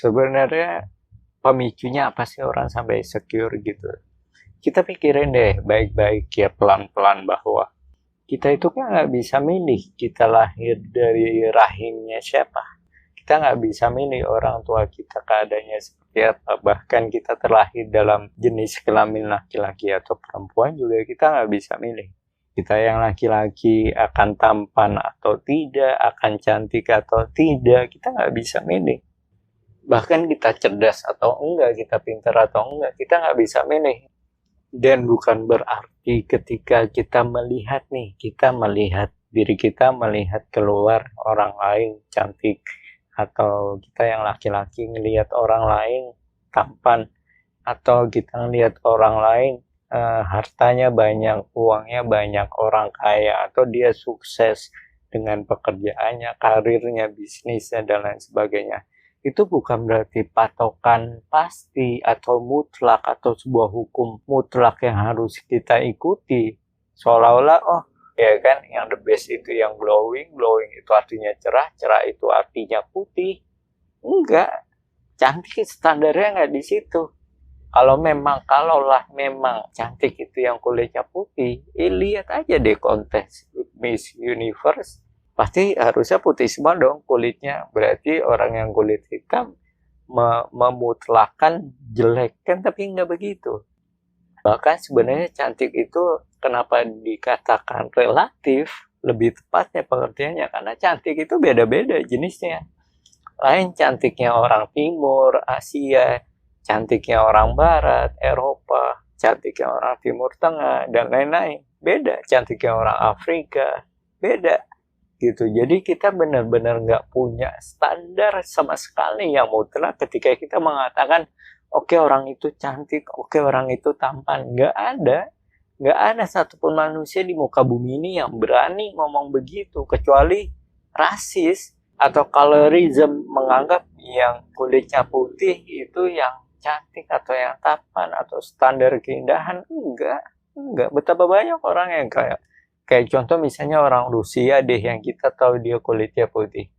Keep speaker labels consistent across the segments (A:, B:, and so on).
A: Sebenarnya pemicunya apa sih orang sampai insecure gitu? Kita pikirin deh baik-baik ya, pelan-pelan, bahwa kita itu kan nggak bisa milih kita lahir dari rahimnya siapa. Kita nggak bisa milih orang tua kita keadaannya seperti apa. Bahkan kita terlahir dalam jenis kelamin laki-laki atau perempuan juga kita nggak bisa milih. Kita yang laki-laki akan tampan atau tidak, akan cantik atau tidak, kita nggak bisa milih. Bahkan kita cerdas atau enggak, kita pintar atau enggak, kita nggak bisa milih. Dan bukan berarti ketika kita melihat nih, kita melihat diri kita, melihat keluar orang lain cantik, atau kita yang laki-laki ngelihat orang lain tampan, atau kita ngelihat orang lain hartanya banyak, uangnya banyak, orang kaya, atau dia sukses dengan pekerjaannya, karirnya, bisnisnya, dan lain sebagainya. Itu bukan berarti patokan pasti atau mutlak atau sebuah hukum mutlak yang harus kita ikuti. Seolah-olah, oh ya kan, yang the best itu yang glowing, glowing itu artinya cerah, cerah itu artinya putih. Enggak, cantik standarnya nggak di situ. Kalaulah memang cantik itu yang kulitnya putih, lihat aja deh kontes Miss Universe. Pasti harusnya putih semua dong kulitnya. Berarti orang yang kulit hitam memutlakan jelek kan, tapi nggak begitu. Bahkan sebenarnya cantik itu kenapa dikatakan relatif, lebih tepatnya pengertiannya, karena cantik itu beda-beda jenisnya. Lain cantiknya orang timur, Asia, cantiknya orang barat, Eropa, cantiknya orang timur tengah, dan lain-lain. Beda cantiknya orang Afrika, beda. Gitu. Jadi kita benar-benar nggak punya standar sama sekali yang mutlak ketika kita mengatakan oke, orang itu cantik, oke, orang itu tampan. Nggak ada satupun manusia di muka bumi ini yang berani ngomong begitu, kecuali rasis atau colorism, menganggap yang kulitnya putih itu yang cantik atau yang tampan atau standar keindahan. Enggak, betapa banyak orang yang kayak contoh misalnya orang Rusia deh yang kita tahu dia kulitnya putih,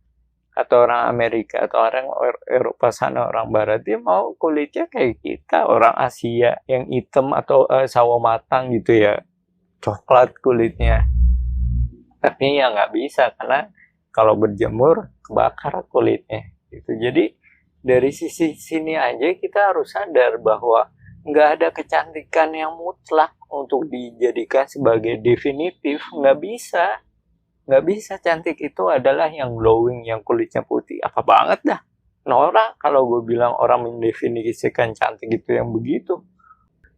A: atau orang Amerika atau orang Eropa sana, orang Barat, dia mau kulitnya kayak kita, orang Asia yang hitam atau sawo matang gitu ya, coklat kulitnya. Tapi ya nggak bisa karena kalau berjemur kebakar kulitnya gitu. Jadi dari sisi sini aja kita harus sadar bahwa nggak ada kecantikan yang mutlak untuk dijadikan sebagai definitif. Nggak bisa cantik itu adalah yang glowing, yang kulitnya putih. Apa banget dah, norak kalau gue bilang orang mendefinisikan cantik itu yang begitu.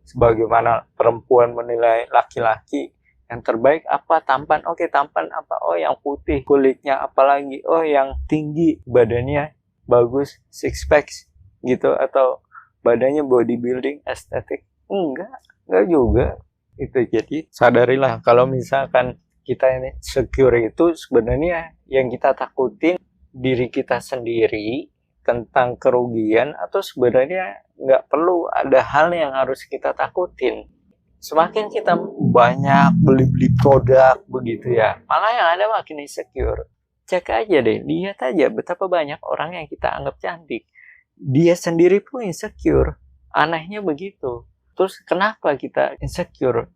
A: Sebagaimana perempuan menilai laki-laki, yang terbaik apa, tampan, oke tampan apa, oh yang putih kulitnya, apalagi oh yang tinggi badannya bagus, six packs gitu, atau badannya bodybuilding, estetik. Enggak juga itu. Jadi sadarilah kalau misalkan kita ini secure itu sebenarnya yang kita takutin diri kita sendiri tentang kerugian, atau sebenarnya nggak perlu ada hal yang harus kita takutin. Semakin kita banyak beli produk begitu ya, malah yang ada makin insecure. Cek aja deh, lihat aja betapa banyak orang yang kita anggap cantik, dia sendiri pun insecure. Anehnya begitu. Terus kenapa kita insecure?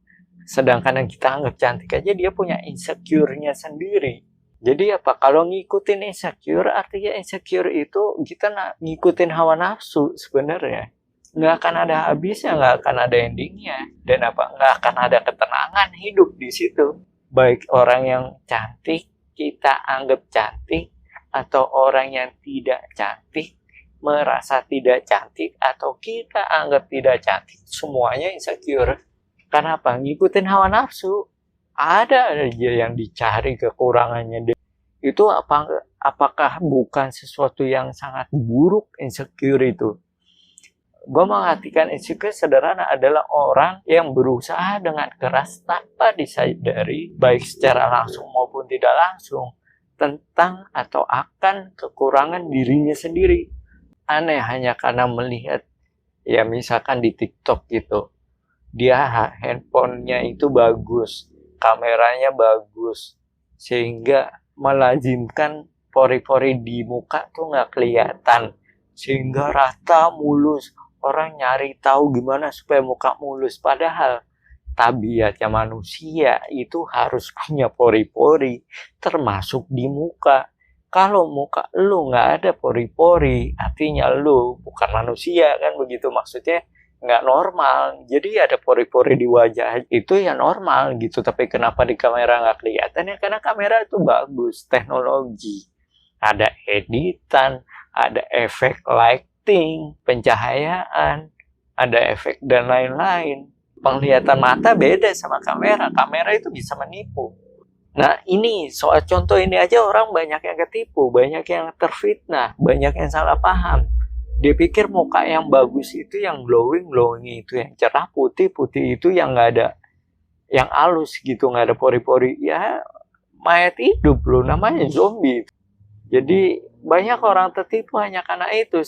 A: Sedangkan yang kita anggap cantik aja dia punya insecure-nya sendiri. Jadi apa? Kalau ngikutin insecure, artinya insecure itu kita ngikutin hawa nafsu sebenarnya. Nggak akan ada habisnya, nggak akan ada endingnya. Dan apa? Nggak akan ada ketenangan hidup di situ. Baik orang yang cantik, kita anggap cantik, atau orang yang tidak cantik, merasa tidak cantik, atau kita anggap tidak cantik, semuanya insecure. Karena apa? Ngikutin hawa nafsu. Ada aja yang dicari kekurangannya. Itu apakah bukan sesuatu yang sangat buruk insecure itu? Gue mengartikan insecure sederhana adalah orang yang berusaha dengan keras tanpa disadari, baik secara langsung maupun tidak langsung, tentang atau akan kekurangan dirinya sendiri. Aneh hanya karena melihat, ya misalkan di TikTok gitu, dia handphonenya itu bagus, kameranya bagus, sehingga melazimkan pori-pori di muka tuh nggak kelihatan, sehingga rata mulus. Orang nyari tahu gimana supaya muka mulus, padahal tabiatnya manusia itu harus punya pori-pori, termasuk di muka. Kalau muka lu nggak ada pori-pori, artinya lu bukan manusia, kan begitu, maksudnya nggak normal. Jadi ada pori-pori di wajah itu ya normal gitu, tapi kenapa di kamera nggak kelihatan? Ya karena kamera itu bagus, teknologi, ada editan, ada efek lighting, pencahayaan, ada efek dan lain-lain. Penglihatan mata beda sama kamera. Kamera itu bisa menipu. Nah ini soal contoh ini aja orang banyak yang ketipu, banyak yang terfitnah, banyak yang salah paham. Dia pikir muka yang bagus itu yang glowing itu, yang cerah putih itu yang nggak ada, yang halus gitu, nggak ada pori-pori. Ya mayat hidup loh, namanya zombie. Jadi banyak orang tertipu hanya karena itu.